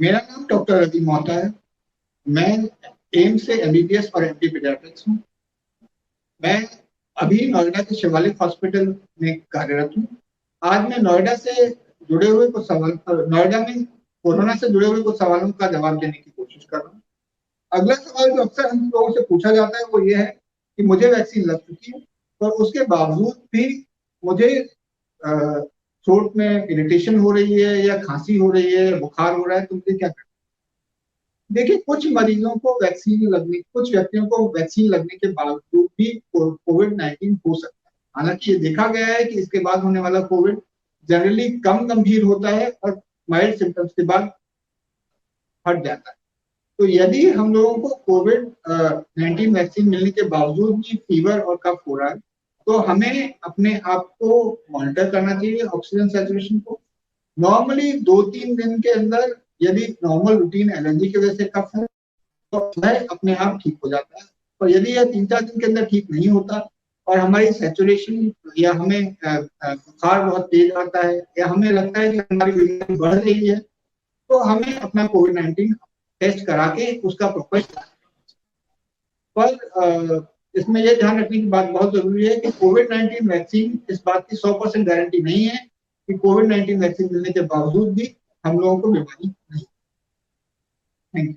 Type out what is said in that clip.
मेरा नाम डॉक्टर रवि मोहता है। मैं एम्स से एमबीबीएस और एमडी पीडियाट्रिक्स हूँ। मैं अभी नोएडा के शिवालिक हॉस्पिटल में कार्यरत हूँ। आज मैं नोएडा से जुड़े हुए कुछ सवाल नोएडा में कोरोना से जुड़े हुए कुछ सवालों का जवाब देने की कोशिश कर रहा हूँ। अगला सवाल जो अक्सर हम लोगों से पूछा जाता है वो ये है कि मुझे वैक्सीन लग चुकी है, पर उसके बावजूद भी मुझे थ्रोट में इरिटेशन हो रही है या खांसी हो रही है, बुखार हो रहा है, तो मुझे क्या करना? देखिए, कुछ मरीजों को वैक्सीन लगने कुछ व्यक्तियों को वैक्सीन लगने के बावजूद भी कोविड-19 हो सकता है। हालांकि ये देखा गया है कि इसके बाद होने वाला कोविड जनरली कम गंभीर होता है और माइल्ड सिम्टम्स के बाद हट जाता है। तो यदि हम लोगों को कोविड 19 वैक्सीन मिलने के बावजूद भी फीवर और कफ हो रहा है, तो हमें अपने आप को मॉनिटर करना चाहिए, ऑक्सीजन सैचुरेशन को। नॉर्मली 2-3 दिन के अंदर यदि नॉर्मल रूटीन एलर्जी की वजह से कफ है तो वह अपने आप ठीक हो जाता है। और यदि यह 3-4 दिन के अंदर ठीक नहीं होता और हमारी सैचुरेशन या हमें बुखार बहुत तेज आता है या हमें लगता है कि हमारी बीमारी बढ़ रही है, तो हमें अपना कोविड-19 टेस्ट करा के उसका प्रॉपर। पर इसमें यह ध्यान रखने की बात बहुत जरूरी है कि कोविड-19 वैक्सीन इस बात की 100% गारंटी नहीं है कि कोविड-19 वैक्सीन मिलने के बावजूद भी हम लोगों को बीमारी नहीं। Thank you.